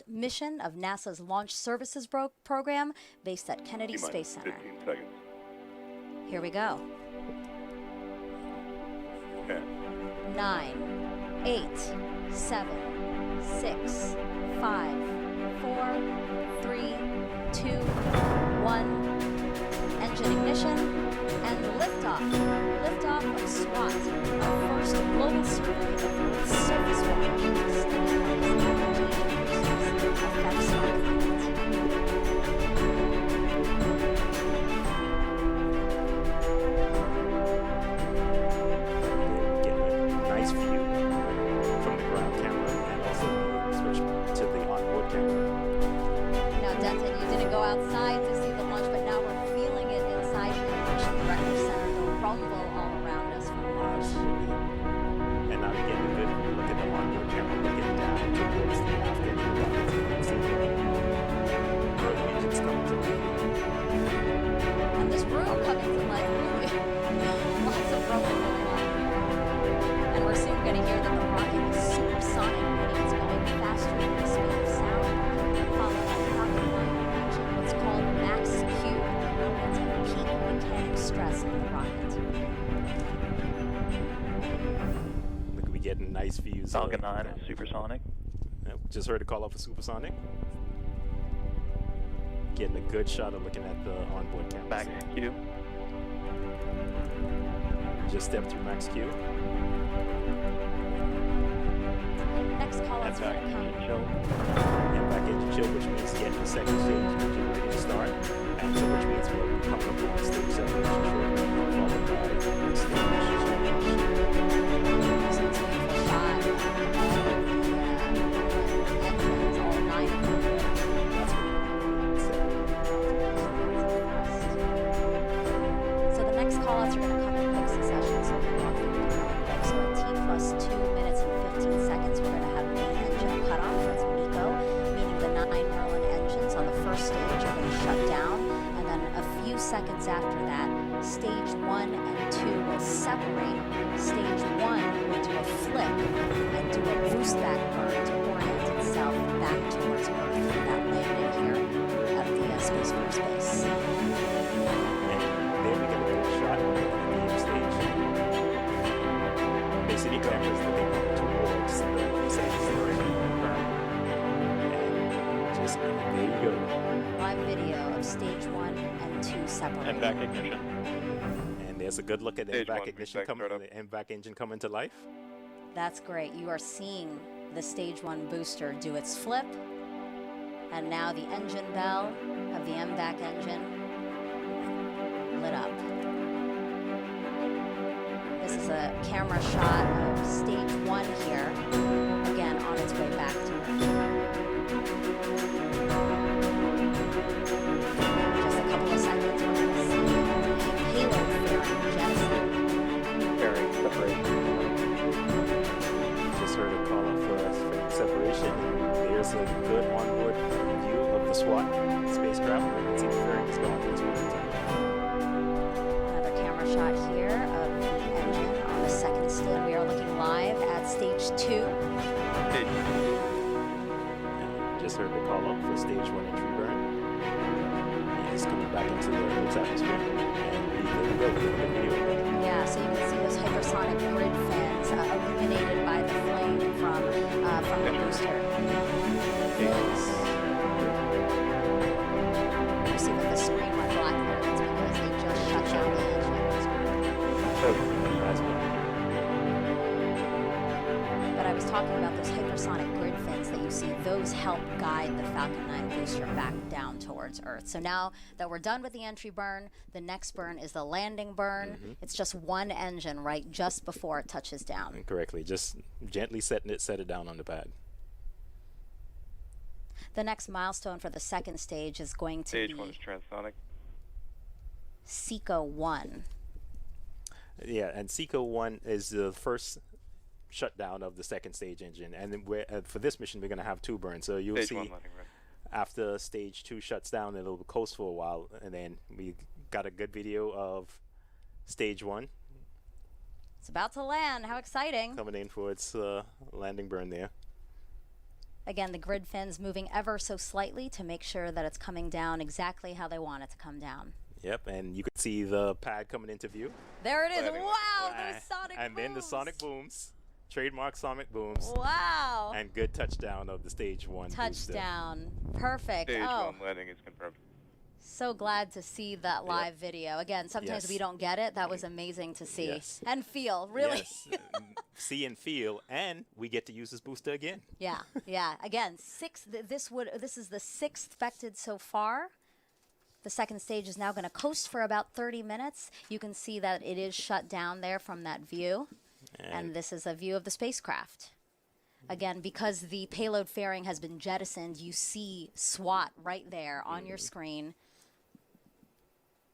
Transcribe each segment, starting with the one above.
mission of NASA's Launch Services Program based at Kennedy Space Center. 15 seconds. Here we go. 10, 9, 8, 7, 6, 5, 4, 3, 2, 1. Engine ignition and liftoff. Liftoff of SWOT, our first global survey of Earth's surface water, studying how climate change affects our climate. Get a nice view from the ground camera and also switch to the onboard camera. Now, Denton, you didn't go outside to see the launch, but now we're feeling it inside here in the Mission Director Center, the rumble all around us from launch. Absolutely. And now you're getting a good look at the onboard camera looking down towards the after the rockets. You can see the engines coming to life. And this room coming to life, really. Lots of rumble going on here. And we're soon going to hear that the rocket is supersonic, meaning it's going faster than the speed of sound, followed by Falcon 9 reaching what's called max Q, moments of peak mechanical stress in the rocket. Look, we getting nice views. Falcon 9 is supersonic. Yep, just heard a call off for supersonic. Getting a good shot of looking at the onboard camera. Back Q. Just stepped through max Q. Next call And out's back going to engine come. chill. And back engine chill, which means getting the second stage engine ready to start. And so which means we'll be coming up on stage separation shortly, followed by stage separation. So it's a beautiful shot of all the engines, all 9 of them. That's what we said. So the next call-outs are going to come in quick succession, so we're going to be coming quick. So at T plus 2 minutes and 15 seconds, we're going to have main engine cut off. That's MECO, meaning the 9 Merlin engines on the first stage are going to shut down. And then a few seconds after that, stage 1 and 2 will separate. Stage 1 will do a flip and do a boost back burn to orient itself back towards Earth for that landing here at the Space Force Base. And then we get a good shot of the main stage. Basically, cameras looking towards the second stage. And just, there you go. Live video of stage 1 and 2 separated. And back ignition. And there's a good look at the Stage MVAC one, ignition back coming, startup. the MVAC engine coming to life. That's great. You are seeing the stage 1 booster do its flip. And now the engine bell of the MVAC engine lit up. This is a camera shot of stage 1 here, again on its way back to Earth. Just a couple of seconds, we're going to see the payload fairing jettison. Fairing separation. Just heard a call off for separation. There's a good onboard view of the SWAT spacecraft. You can see the fairings going towards it. Another camera shot here of the engine on the second stage. We are looking live at stage 2. Stage. Just heard the call up for stage 1 entry burn. And it's coming back into the Earth's atmosphere. And there we go. We're going to video of it. Yeah, so you can see those hypersonic grid fans illuminated by the flame from the booster. You see that the screen went black there. That's because they just shut down the engine. But I was talking about those hypersonic grid fins that you see. Those help guide the Falcon 9 booster back down towards Earth. So now that we're done with the entry burn, the next burn is the landing burn. It's just one engine right just before it touches down. Correctly. Just gently set it down on the pad. The next milestone for the second stage is going to Stage be 1 is transonic. SECO 1. Yeah, and SECO 1 is the first shutdown of the second stage engine. And then for this mission, we're going to have 2 burns. So you'll Stage see 1 landing run. after stage 2 shuts down, it'll coast for a while. And then we got a good video of stage 1 It's about to land. How exciting. coming in for its landing burn there. Again, the grid fins moving ever so slightly to make sure that it's coming down exactly how they want it to come down. Yep, and you can see the pad coming into view. There it is. But anyway, Wow, those sonic and booms. then the sonic booms, trademark sonic booms. Wow. And good touchdown of the stage 1 booster. Touchdown. Perfect. Stage oh, 1 landing is confirmed. so glad to see that live video. Again, sometimes Yes. we don't get it. That was amazing to see Yes. and feel, really. Yes, see and feel, and we get to use this booster again. Yeah, yeah. Again, this is the 6th expected so far. The second stage is now going to coast for about 30 minutes. You can see that it is shut down there from that view. And this is a view of the spacecraft. Again, because the payload fairing has been jettisoned, you see SWOT right there on your screen.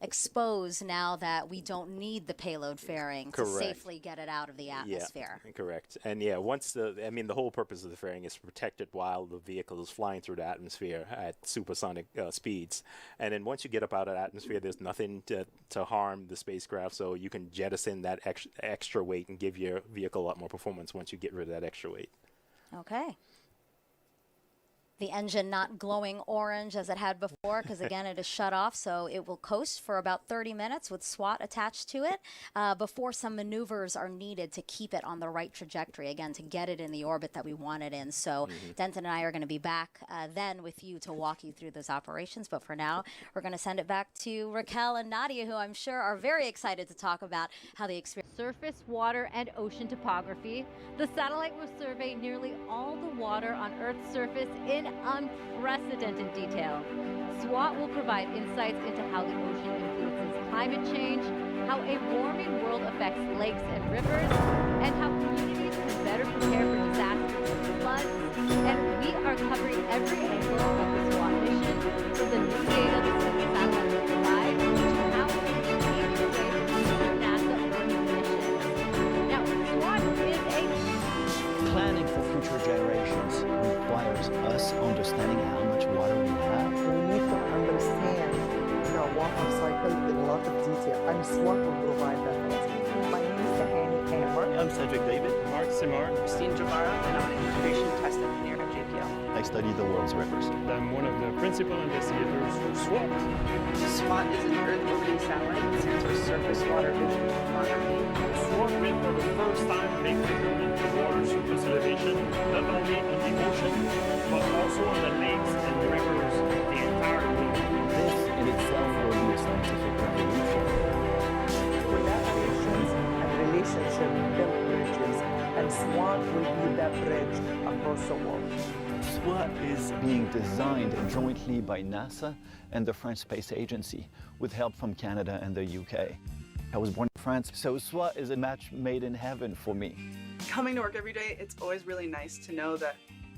Exposed now that we don't need the payload fairing to Correct. safely get it out of the atmosphere. Yeah, correct. And yeah, once the whole purpose of the fairing is to protect it while the vehicle is flying through the atmosphere at supersonic speeds. And then once you get up out of the atmosphere, there's nothing to harm the spacecraft, so you can jettison that extra weight and give your vehicle a lot more performance once you get rid of that extra weight. Okay. The engine not glowing orange as it had before because, again, it is shut off, so it will coast for about 30 minutes with SWOT attached to it before some maneuvers are needed to keep it on the right trajectory, again, to get it in the orbit that we want it in. So Denton and I are going to be back then with you to walk you through those operations, but for now, we're going to send it back to Raquel and Nadia, who I'm sure are very excited to talk about how they experience surface, water, and ocean topography. The satellite will survey nearly all the water on Earth's surface in unprecedented detail. SWOT will provide insights into how the ocean influences climate change, how a warming world affects lakes and rivers, and how communities can better prepare for disasters and floods. And we are covering every angle of the SWOT mission, from the new data that the satellite will provide to how it can change the way that we do NASA Earth missions. Now, SWOT is a Planning for future generations requires us understanding how much water we have. We need to understand water cycle in a lot of detail, and SWOT will provide that for us. My name is Tahani Hammer. I'm Cedric David. Mark Simard. Christine Jabara, and I'm an integration test engineer at JPL. I study the world's rivers. I'm one of the principal investigators for SWOT. SWOT is an Earth-orbiting satellite that stands for Surface Water Visual Topography. SWOT will for the first time make measurement of water surface elevation, not only in the ocean, but also on the lakes and rivers, the entire world. This in itself will be a scientific revolution. Collaborations and relationships build bridges, and SWOT will be that bridge across the world. SWOT is being designed jointly by NASA and the French Space Agency, with help from Canada and the UK. I was born in France, so SWOT is a match made in heaven for me. Coming to work every day, it's always really nice to know that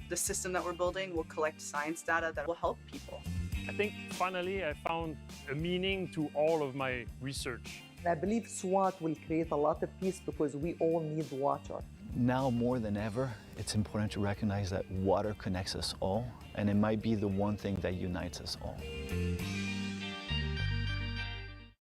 the system that we're building will collect science data that will help people. I think finally I found a meaning to all of my research. And I believe SWOT will create a lot of peace because we all need water. Now more than ever, it's important to recognize that water connects us all, and it might be the one thing that unites us all.